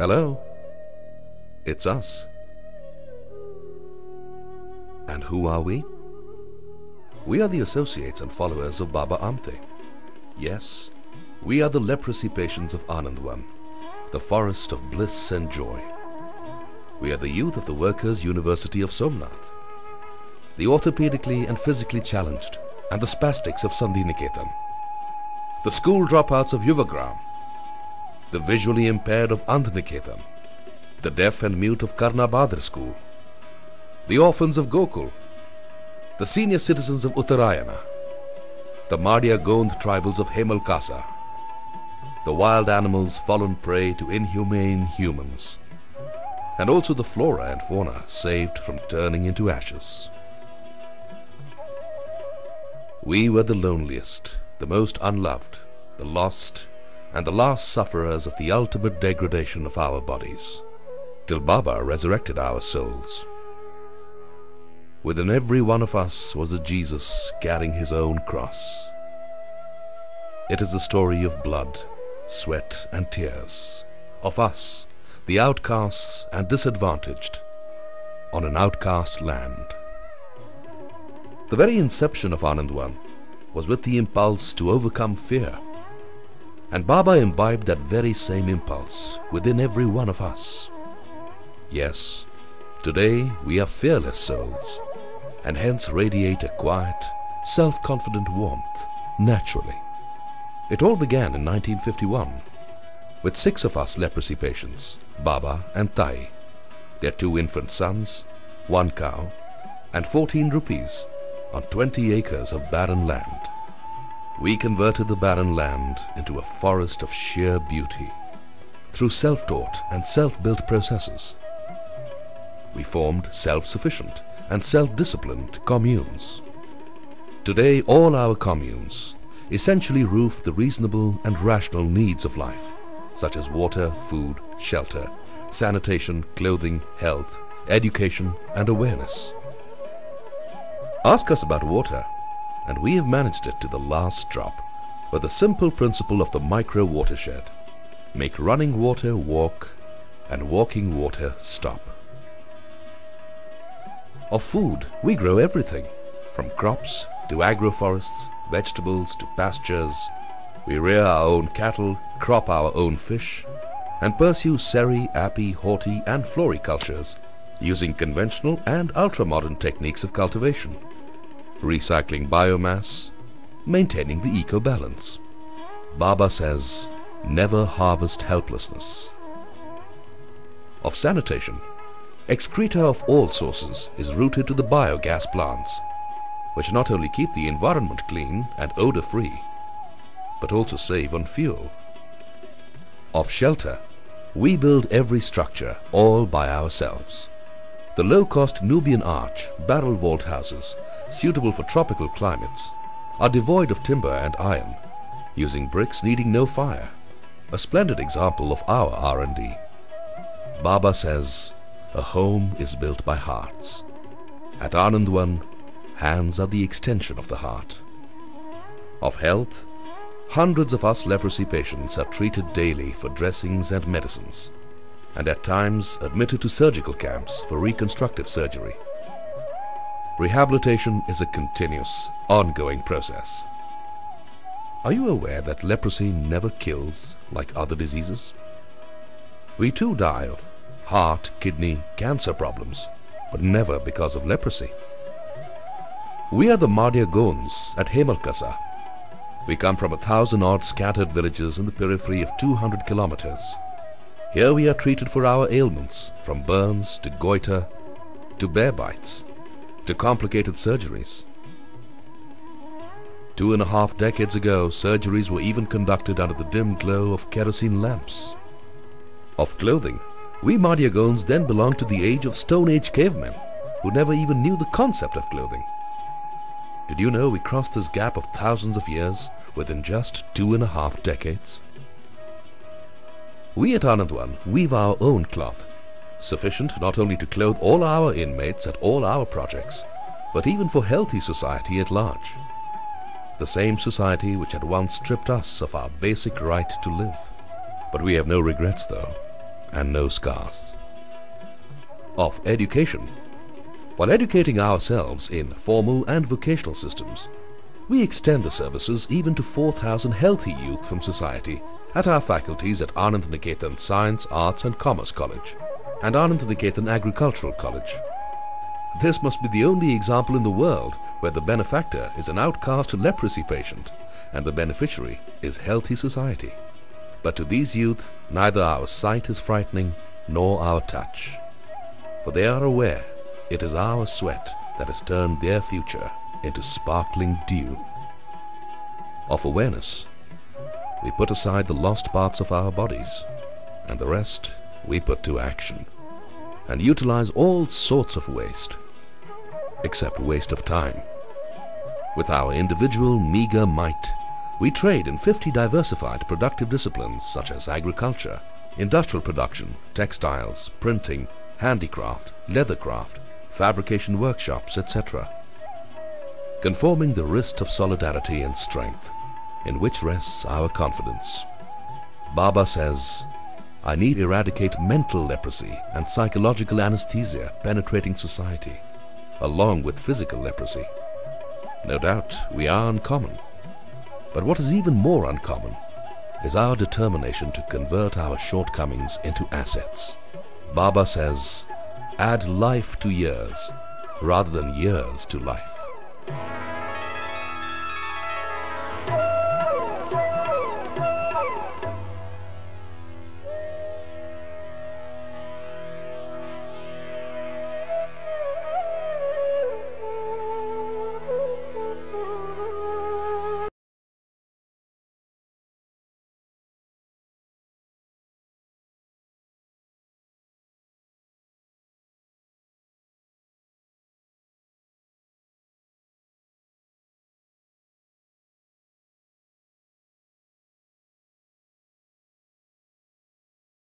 Hello? It's us. And who are we? We are the associates and followers of Baba Amte. Yes, we are the leprosy patients of Anandvan, the forest of bliss and joy. We are the youth of the Workers' University of Somnath, the orthopedically and physically challenged and the spastics of Sandhiniketan, the school dropouts of Yuvagram, the visually impaired of Andhniketan, the deaf and mute of Karnabadra school, the orphans of Gokul, the senior citizens of Uttarayana, the Madhya Gond tribals of Hemalkasa, the wild animals fallen prey to inhumane humans, and also the flora and fauna saved from turning into ashes. We were the loneliest, the most unloved, the lost, and the last sufferers of the ultimate degradation of our bodies, till Baba resurrected our souls. Within every one of us was a Jesus carrying his own cross. It is the story of blood, sweat and tears, of us, the outcasts and disadvantaged, on an outcast land. The very inception of Anandvan was with the impulse to overcome fear, and Baba imbibed that very same impulse within every one of us. Yes, today we are fearless souls, and hence radiate a quiet, self-confident warmth naturally. It all began in 1951 with 6 of us leprosy patients, Baba and Tai, their 2 infant sons, 1 cow, and 14 rupees on 20 acres of barren land. We converted the barren land into a forest of sheer beauty through self-taught and self-built processes. We formed self-sufficient and self-disciplined communes. Today, all our communes essentially roof the reasonable and rational needs of life, such as water, food, shelter, sanitation, clothing, health, education, and awareness. Ask us about water, and we have managed it to the last drop with the simple principle of the micro-watershed. Make running water walk and walking water stop. Of food, we grow everything, from crops to agroforests, vegetables to pastures. We rear our own cattle, crop our own fish, and pursue seri, api, horti, and floricultures using conventional and ultra-modern techniques of cultivation, recycling biomass, maintaining the eco-balance. Baba says, never harvest helplessness. Of sanitation, excreta of all sources is routed to the biogas plants, which not only keep the environment clean and odor-free, but also save on fuel. Of shelter, we build every structure all by ourselves. The low-cost Nubian arch, barrel vault houses, suitable for tropical climates, are devoid of timber and iron, using bricks needing no fire, a splendid example of our R&D. Baba says, a home is built by hearts. At Anandvan, hands are the extension of the heart. Of health, hundreds of us leprosy patients are treated daily for dressings and medicines, and at times admitted to surgical camps for reconstructive surgery. Rehabilitation is a continuous, ongoing process. Are you aware that leprosy never kills like other diseases? We too die of heart, kidney, cancer problems, but never because of leprosy. We are the Madhya Gonds at Hemalkasa. We come from 1,000-odd scattered villages in the periphery of 200 kilometers. Here we are treated for our ailments, from burns to goiter, to bear bites, to complicated surgeries. 2.5 decades ago, surgeries were even conducted under the dim glow of kerosene lamps. Of clothing, we Madhya Gonds then belonged to the age of Stone Age cavemen, who never even knew the concept of clothing. Did you know we crossed this gap of thousands of years within just 2.5 decades? We at Anandvan weave our own cloth, sufficient not only to clothe all our inmates at all our projects, but even for healthy society at large. The same society which had once stripped us of our basic right to live. But we have no regrets though. and no scars. Of education. While educating ourselves in formal and vocational systems, we extend the services even to 4,000 healthy youth from society at our faculties at Anandvan Science, Arts and Commerce College and Anandvan Agricultural College. This must be the only example in the world where the benefactor is an outcast leprosy patient and the beneficiary is healthy society. But to these youth, neither our sight is frightening nor our touch, for they are aware it is our sweat that has turned their future into sparkling dew. Of awareness, we put aside the lost parts of our bodies, and the rest we put to action, and utilize all sorts of waste, except waste of time. With our individual meager might, we trade in 50 diversified productive disciplines such as agriculture, industrial production, textiles, printing, handicraft, leathercraft, fabrication workshops, etc., conforming the wrist of solidarity and strength, in which rests our confidence. Baba says, I need to eradicate mental leprosy and psychological anesthesia penetrating society, along with physical leprosy. No doubt we are uncommon, but what is even more uncommon is our determination to convert our shortcomings into assets. Baba says, add life to years rather than years to life.